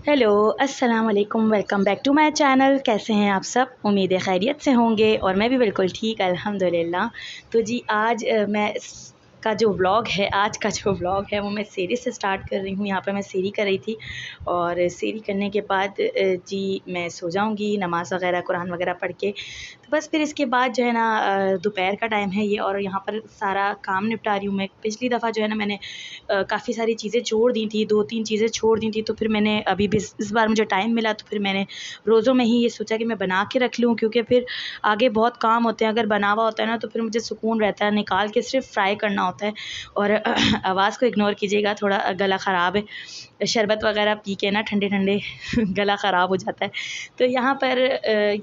Hello, अस्सलाम वालेकुम, welcome back to my channel. कैसे हैं आप सब? उम्मीद है खैरियत से होंगे और मैं भी बिल्कुल ठीक अल्हम्दुलिल्लाह। तो जी आज मैं आज का जो व्लॉग है वो मैं सेरी से स्टार्ट कर रही हूँ। यहाँ पे मैं सेरी कर रही थी और सेरी करने के बाद जी मैं सो जाऊँगी नमाज़ वग़ैरह कुरान वग़ैरह पढ़ के। तो बस फिर इसके बाद जो है ना दोपहर का टाइम है ये और यहाँ पर सारा काम निपटा रही हूँ मैं। पिछली दफ़ा जो है ना मैंने काफ़ी सारी चीज़ें छोड़ दी थी, 2-3 चीज़ें छोड़ दी थी, तो फिर मैंने अभी भी इस बार मुझे टाइम मिला तो फिर मैंने रोज़ों में ही ये सोचा कि मैं बना के रख लूँ, क्योंकि फिर आगे बहुत काम होते हैं। अगर बना हुआ होता है ना तो फिर मुझे सुकून रहता है, निकाल के सिर्फ फ्राई करना होता है। और आवाज़ को इग्नोर कीजिएगा, थोड़ा गला ख़राब है, शरबत वग़ैरह पी के ना ठंडे-ठंडे गला ख़राब हो जाता है। तो यहाँ पर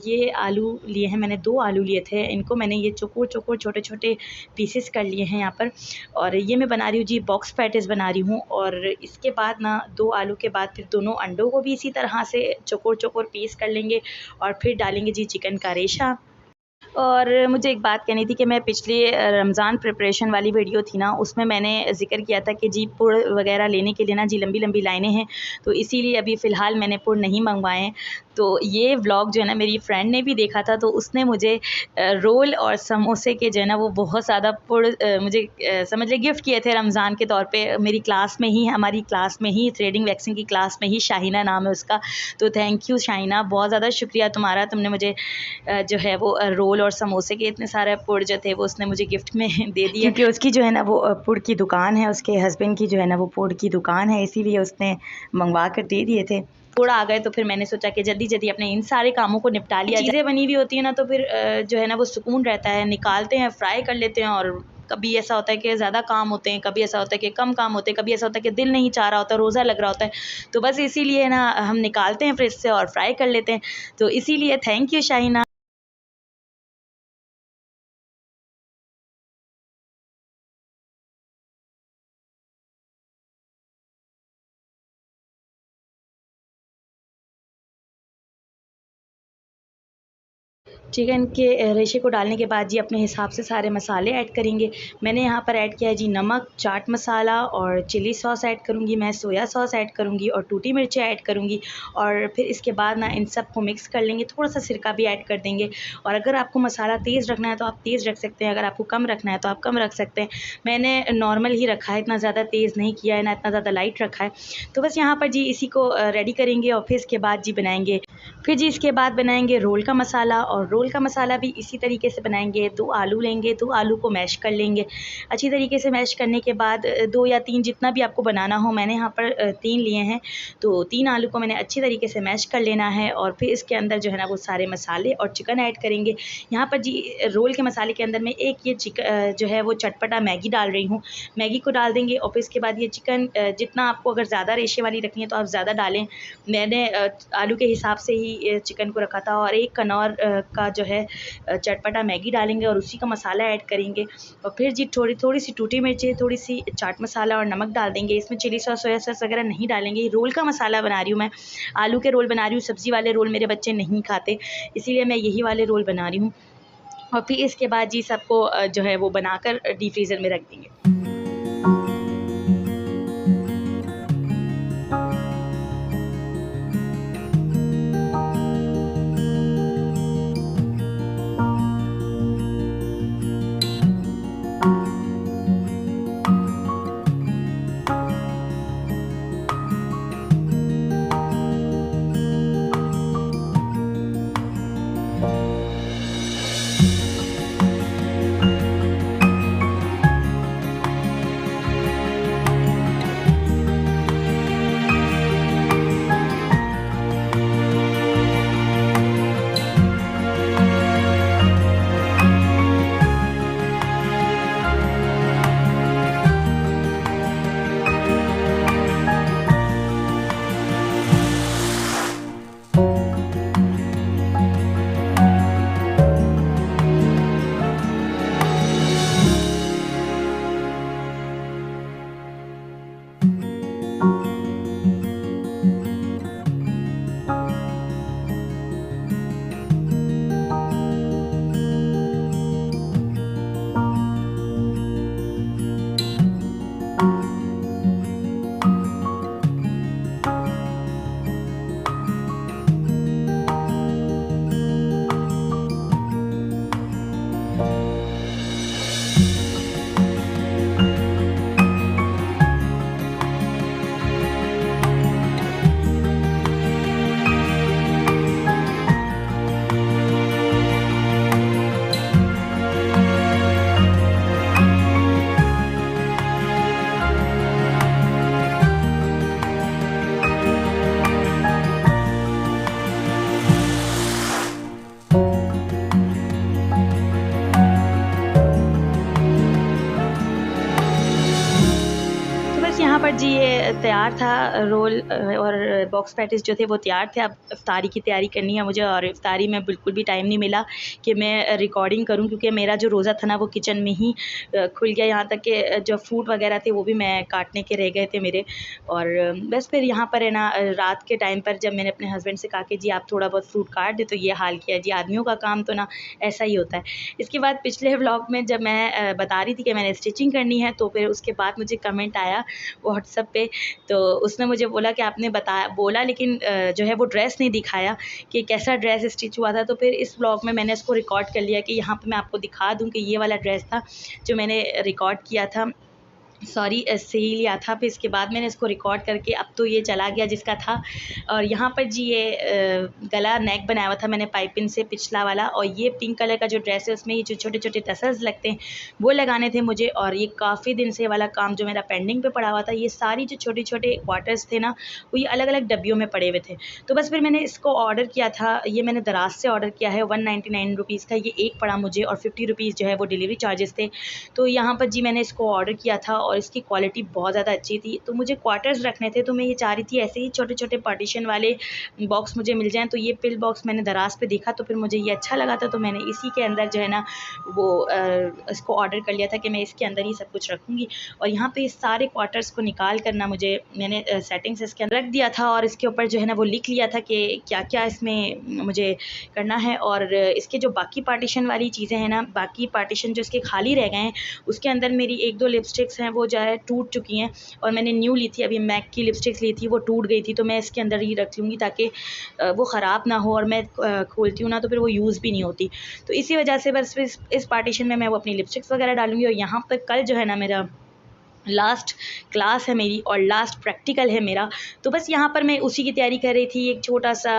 ये आलू लिए हैं मैंने, 2 आलू लिए थे, इनको मैंने ये चौकोर-चौकोर छोटे-छोटे पीसेस कर लिए हैं यहाँ पर। और ये मैं बना रही हूँ जी बॉक्स पैटीज़ बना रही हूँ। और इसके बाद ना 2 आलू के बाद फिर दोनों अंडों को भी इसी तरह से चौकोर-चौकोर पीस कर लेंगे और फिर डालेंगे जी चिकन का रेशा। और मुझे एक बात कहनी थी कि मैं पिछली रमज़ान प्रिपरेशन वाली वीडियो थी ना, उसमें मैंने ज़िक्र किया था कि जी पुर वग़ैरह लेने के लिए ना जी लंबी-लंबी लाइनें हैं, तो इसीलिए अभी फ़िलहाल मैंने पुर नहीं मँगवाए हैं। तो ये व्लॉग जो है ना मेरी फ्रेंड ने भी देखा था, तो उसने मुझे रोल और समोसे के जो है ना वो बहुत ज़्यादा पुर मुझे समझ लें गिफ्ट किए थे रमज़ान के तौर पे। मेरी क्लास में ही, हमारी क्लास में ही, थ्रेडिंग वैक्सिंग की क्लास में ही, शाहीना नाम है उसका। तो थैंक यू शाहीना, बहुत ज़्यादा शुक्रिया तुम्हारा, तुमने मुझे जो है वो रोल और समोसे के इतने सारे पुड़ जो थे वो उसने मुझे गिफ्ट में दे दिए, क्योंकि उसकी जो है ना वो पुड़ की दुकान है, उसके हस्बैंड की जो है ना वो पुड़ की दुकान है, इसीलिए उसने मंगवा कर दे दिए थे। थोड़ा आ गए तो फिर मैंने सोचा कि जल्दी जल्दी अपने इन सारे कामों को निपटा लिया। चीज़ें बनी हुई होती है ना तो फिर जो है ना वो सुकून रहता है, निकालते हैं, फ्राई कर लेते हैं। और कभी ऐसा होता है कि ज़्यादा काम होते हैं, कभी ऐसा होता है कि कम काम होते हैं, कभी ऐसा होता है कि दिल नहीं चाह रहा होता, रोज़ा लग रहा होता है, तो बस इसीलिए ना हम निकालते हैं फ्रिज से और फ्राई कर लेते हैं। तो इसीलिए थैंक यू शाहीना। चिकन के रेशे को डालने के बाद जी अपने हिसाब से सारे मसाले ऐड करेंगे। मैंने यहाँ पर ऐड किया है जी नमक, चाट मसाला और चिली सॉस ऐड करूँगी, मैं सोया सॉस ऐड करूँगी और टूटी मिर्ची ऐड करूँगी। और फिर इसके बाद ना इन सब को मिक्स कर लेंगे, थोड़ा-सा सिरका भी ऐड कर देंगे। और अगर आपको मसाला तेज़ रखना है तो आप तेज़ रख सकते हैं, अगर आपको कम रखना है तो आप कम रख सकते हैं। मैंने नॉर्मल ही रखा है, इतना ज़्यादा तेज़ नहीं किया है, ना इतना ज़्यादा लाइट रखा है। तो बस यहाँ पर जी इसी को रेडी करेंगे और फिर इसके बाद जी बनाएँगे, फिर जी इसके बाद बनाएंगे रोल का मसाला। और रोल का मसाला भी इसी तरीके से बनाएंगे। 2 आलू लेंगे, 2 आलू को मैश कर लेंगे अच्छी तरीके से। मैश करने के बाद 2 या 3 जितना भी आपको बनाना हो, मैंने यहाँ पर 3 लिए हैं, तो 3 आलू को मैंने अच्छी तरीके से मैश कर लेना है। और फिर इसके अंदर जो है ना वो सारे मसाले और चिकन ऐड करेंगे। यहाँ पर जी रोल के मसाले के अंदर मैं एक ये जो है वो चटपटा मैगी डाल रही हूँ, मैगी को डाल देंगे। और फिर इसके बाद ये चिकन जितना आपको अगर ज़्यादा रेशे वाली रखनी है तो आप ज़्यादा डालें। मैंने आलू के हिसाब से ही चिकन को रखा था। और एक कनौर का जो है चटपटा मैगी डालेंगे और उसी का मसाला ऐड करेंगे। और फिर जी थोड़ी सी टूटी मिर्ची, थोड़ी सी चाट मसाला और नमक डाल देंगे। इसमें चिली सॉस, सोया सॉस वगैरह नहीं डालेंगे। रोल का मसाला बना रही हूँ मैं, आलू के रोल बना रही हूँ, सब्ज़ी वाले रोल मेरे बच्चे नहीं खाते, इसीलिए मैं यही वाले रोल बना रही हूँ। और फिर इसके बाद जी सबको जो है वो बनाकर डीप फ्रीज़र में रख देंगे। पर जी ये तैयार था रोल और बॉक्स पैटीज़ जो थे वो तैयार थे। अब इफ्तारी की तैयारी करनी है मुझे, और इफ्तारी में बिल्कुल भी टाइम नहीं मिला कि मैं रिकॉर्डिंग करूं, क्योंकि मेरा जो रोज़ा था ना वो किचन में ही खुल गया। यहाँ तक कि जो फ्रूट वगैरह थे वो भी मैं काटने के रह गए थे मेरे। और बस फिर यहाँ पर है ना रात के टाइम पर जब मैंने अपने हस्बैंड से कहा कि जी आप थोड़ा बहुत फ्रूट काट दे, तो ये हाल किया जी। आदमियों का काम तो ना ऐसा ही होता है। इसके बाद पिछले व्लॉग में जब मैं बता रही थी कि मैंने स्टिचिंग करनी है, तो फिर उसके बाद मुझे कमेंट आया व्हाट्सएप पे, तो उसने मुझे बोला कि आपने बोला लेकिन जो है वो ड्रेस नहीं दिखाया कि कैसा ड्रेस स्टिच हुआ था। तो फिर इस व्लॉग में मैंने इसको रिकॉर्ड कर लिया कि यहाँ पे मैं आपको दिखा दूँ कि ये वाला ड्रेस था जो मैंने रिकॉर्ड किया था, सॉरी सही लिया था। फिर इसके बाद मैंने इसको रिकॉर्ड करके अब तो ये चला गया जिसका था। और यहाँ पर जी ये गला नेक बनाया हुआ था मैंने पाइपिंग से पिछला वाला, और ये पिंक कलर का जो ड्रेस है उसमें ये जो छोटे छोटे टसल्स लगते हैं वो लगाने थे मुझे। और ये काफ़ी दिन से वाला काम जो मेरा पेंडिंग पे पड़ा हुआ था, ये सारी जो छोटे छोटे क्वार्टर्स थे ना वो ये अलग अलग डब्बियों में पड़े हुए थे। तो बस फिर मैंने इसको ऑर्डर किया था, ये मैंने दराज से ऑर्डर किया है 199 रुपीज़ का ये एक पड़ा मुझे, और 50 रुपीज़ जो है वो डिलीवरी चार्जेस थे। तो यहाँ पर जी मैंने इसको ऑर्डर किया था और इसकी क्वालिटी बहुत ज़्यादा अच्छी थी। तो मुझे क्वार्टर्स रखने थे, तो मैं ये चाह रही थी ऐसे ही छोटे छोटे पार्टीशन वाले बॉक्स मुझे मिल जाएँ। तो ये पिल बॉक्स मैंने दराज पे देखा, तो फिर मुझे ये अच्छा लगा था, तो मैंने इसी के अंदर जो है ना वो इसको ऑर्डर कर लिया था कि मैं इसके अंदर ही सब कुछ रखूँगी। और यहाँ पे इस सारे क्वार्टर्स को निकाल कर ना मैंने सेटिंग्स इसके अंदर रख दिया था, और इसके ऊपर जो है ना वो लिख लिया था कि क्या क्या इसमें मुझे करना है। और इसके जो बाकी पार्टीशन वाली चीज़ें हैं ना, बाकी पार्टीशन जो इसके खाली रह गए हैं, उसके अंदर मेरी 1-2 लिपस्टिक्स हैं वो जो है टूट चुकी हैं, और मैंने न्यू ली थी, अभी मैक की लिपस्टिक्स ली थी, वो टूट गई थी। तो मैं इसके अंदर ही रख लूँगी ताकि वो ख़राब ना हो, और मैं खोलती हूँ ना तो फिर वो यूज़ भी नहीं होती। तो इसी वजह से बस इस पार्टीशन में मैं वो अपनी लिपस्टिक्स वगैरह डालूँगी। और यहाँ पर कल जो है ना मेरा लास्ट क्लास है मेरी और लास्ट प्रैक्टिकल है मेरा, तो बस यहाँ पर मैं उसी की तैयारी कर रही थी। एक छोटा सा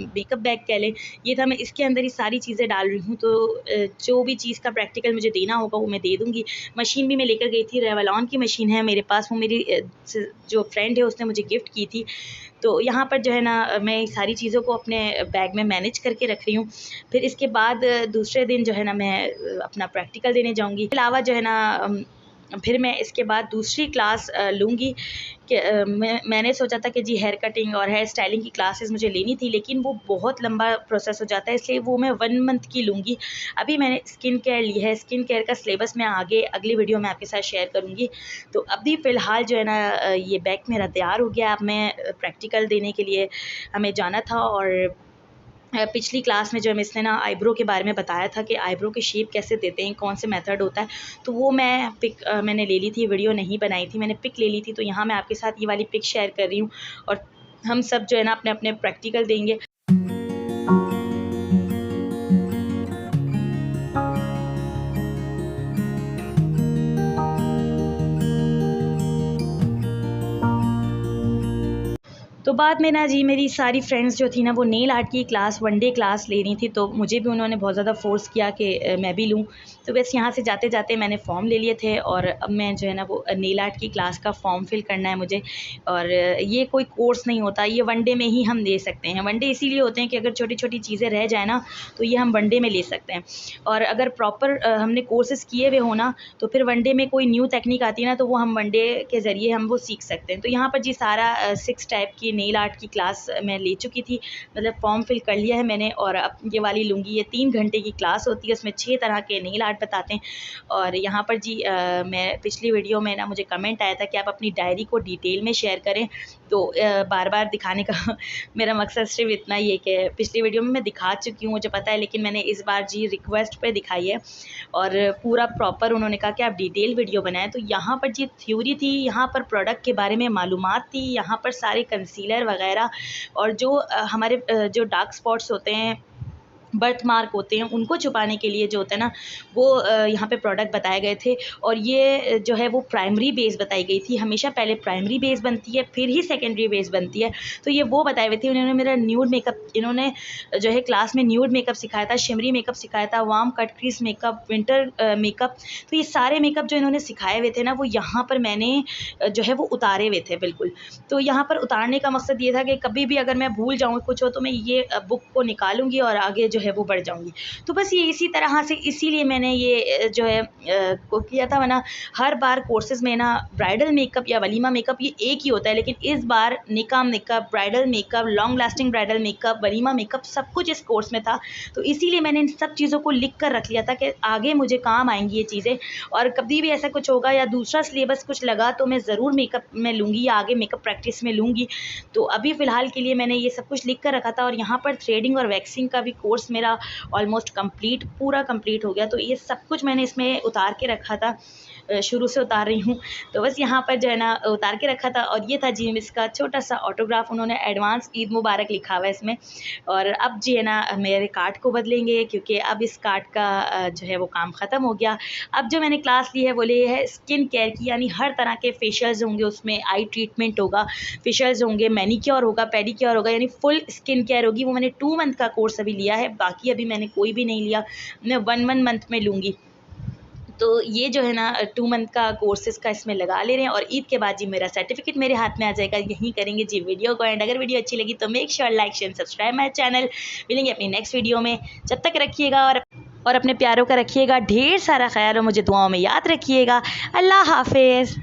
मेकअप बैग कह लें ये था, मैं इसके अंदर ही सारी चीज़ें डाल रही हूँ। तो जो भी चीज़ का प्रैक्टिकल मुझे देना होगा वो मैं दे दूँगी। मशीन भी मैं लेकर गई थी, रेवलॉन की मशीन है मेरे पास, वो मेरी जो फ्रेंड है उसने मुझे गिफ्ट की थी। तो यहाँ पर जो है ना मैं सारी चीज़ों को अपने बैग में मैनेज करके रख रही हूँ। फिर इसके बाद दूसरे दिन जो है ना मैं अपना प्रैक्टिकल देने जाऊँगी। इसके अलावा जो है ना फिर मैं इसके बाद दूसरी क्लास लूँगी कि मैंने सोचा था कि जी हेयर कटिंग और हेयर स्टाइलिंग की क्लासेस मुझे लेनी थी, लेकिन वो बहुत लंबा प्रोसेस हो जाता है, इसलिए वो मैं 1 मंथ की लूँगी। अभी मैंने स्किन केयर ली है, स्किन केयर का सिलेबस मैं आगे अगली वीडियो में आपके साथ शेयर करूँगी। तो अभी फ़िलहाल जो है ना ये बैग मेरा तैयार हो गया। अब मैं प्रैक्टिकल देने के लिए हमें जाना था। और पिछली क्लास में जो मिस ने ना आईब्रो के बारे में बताया था कि आईब्रो की शेप कैसे देते हैं, कौन से मेथड होता है, तो वो मैंने ले ली थी, वीडियो नहीं बनाई थी, मैंने पिक ले ली थी। तो यहाँ मैं आपके साथ ये वाली पिक शेयर कर रही हूँ, और हम सब जो है ना अपने अपने प्रैक्टिकल देंगे। तो बाद में ना जी मेरी सारी फ्रेंड्स जो थी ना वो नेल आर्ट की क्लास 1 डे क्लास ले रही थी, तो मुझे भी उन्होंने बहुत ज़्यादा फ़ोर्स किया कि मैं भी लूँ। तो बस यहाँ से जाते जाते मैंने फ़ॉर्म ले लिए थे, और अब मैं जो है ना वो नेल आर्ट की क्लास का फ़ॉर्म फिल करना है मुझे। और ये कोई कोर्स नहीं होता, ये 1 डे में ही हम ले सकते हैं। 1 डे इसीलिए होते हैं कि अगर छोटी छोटी चीज़ें रह जाए ना तो ये हम 1 डे में ले सकते हैं। और अगर प्रॉपर हमने कोर्सेज़ किए हुए हो ना, तो फिर 1 डे में कोई न्यू टेक्निक आती है ना तो वो हम 1 डे के ज़रिए हम वो सीख सकते हैं। तो यहाँ पर जी सारा 6 टाइप की नेल आर्ट की क्लास मैं ले चुकी थी, मतलब फॉर्म फिल कर लिया है मैंने। और अब ये वाली लूँगी, ये 3 घंटे की क्लास होती है, उसमें 6 तरह के नेल आर्ट बताते हैं। और यहाँ पर जी मैं पिछली वीडियो में ना मुझे कमेंट आया था कि आप अपनी डायरी को डिटेल में शेयर करें, तो बार बार दिखाने का मेरा मकसद सिर्फ इतना ही है कि पिछली वीडियो में मैं दिखा चुकी हूँ मुझे पता है, लेकिन मैंने इस बार जी रिक्वेस्ट पे दिखाई है, और पूरा प्रॉपर उन्होंने कहा कि आप डिटेल वीडियो बनाएं। तो यहाँ पर जी थ्योरी थी, यहाँ पर प्रोडक्ट के बारे में मालूमात थी, यहाँ पर सारे कंसीलर वगैरह, और जो हमारे जो डार्क स्पॉट्स होते हैं, बर्थ मार्क होते हैं, उनको छुपाने के लिए जो होता है ना वो यहाँ पे प्रोडक्ट बताए गए थे। और ये जो है वो प्राइमरी बेस बताई गई थी, हमेशा पहले प्राइमरी बेस बनती है फिर ही सेकेंडरी बेस बनती है। तो ये वो बताए हुए थे। उन्होंने मेरा न्यूड मेकअप, इन्होंने जो है क्लास में न्यूड मेकअप सिखाया था, शिमरी मेकअप सिखाया था, warm cut crease makeup, winter makeup. तो ये सारे मेकअप जो इन्होंने सिखाए हुए थे ना वो यहाँ पर मैंने जो है वो उतारे हुए थे बिल्कुल। तो यहाँ पर उतारने का मकसद ये था कि कभी भी अगर मैं भूल जाऊँ कुछ हो तो मैं ये बुक को निकालूंगी और आगे जो है वो बढ़ जाऊँगी। तो बस ये इसी तरह से इसीलिए मैंने ये जो है को किया था, वरना हर बार कोर्सेज़ में ना ब्राइडल मेकअप या वलीमा मेकअप ये एक ही होता है, लेकिन इस बार निकाह makeup, bridal makeup, long lasting bridal makeup, walima makeup सब कुछ इस कोर्स में था। तो इसीलिए मैंने इन सब चीज़ों को लिख कर रख लिया था कि आगे मुझे काम आएँगी ये चीज़ें, और कभी भी ऐसा कुछ होगा या दूसरा सिलेबस कुछ लगा तो मैं ज़रूर मेकअप में लूँगी या आगे मेकअप प्रैक्टिस में लूँगी। तो अभी फ़िलहाल के लिए मैंने ये सब कुछ लिख कर रखा था, और यहाँ पर थ्रेडिंग और वैक्सिंग का भी कोर्स मेरा ऑलमोस्ट पूरा कंप्लीट हो गया। तो ये सब कुछ मैंने इसमें उतार के रखा था, शुरू से उतार रही हूँ। तो बस यहाँ पर जो है ना उतार के रखा था, और ये था जी इसका छोटा सा ऑटोग्राफ, उन्होंने एडवांस ईद मुबारक लिखा हुआ है इसमें। और अब जी है ना मेरे कार्ड को बदलेंगे, क्योंकि अब इस कार्ड का जो है वो काम ख़त्म हो गया। अब जो मैंने क्लास ली है वो ली है स्किन केयर की, यानी हर तरह के फेशियल्स होंगे उसमें, आई ट्रीटमेंट होगा, फेशियल्स होंगे, मैनीक्योर होगा, पेडिक्योर होगा, यानी फुल स्किन केयर होगी। वो मैंने 2 मंथ का कोर्स अभी लिया है, बाकी अभी मैंने कोई भी नहीं लिया, मैं 1 मंथ में लूँगी। तो ये जो है ना 2 मंथ का कोर्सेज़ का इसमें लगा ले रहे हैं, और ईद के बाद जी मेरा सर्टिफिकेट मेरे हाथ में आ जाएगा। यहीं करेंगे जी वीडियो को एंड। अगर वीडियो अच्छी लगी तो make sure like share subscribe my channel. मिलेंगे अपनी नेक्स्ट वीडियो में, जब तक रखिएगा और अपने प्यारों का रखिएगा ढेर सारा ख्याल, और मुझे दुआओं में याद रखिएगा। अल्लाह हाफ़िज़।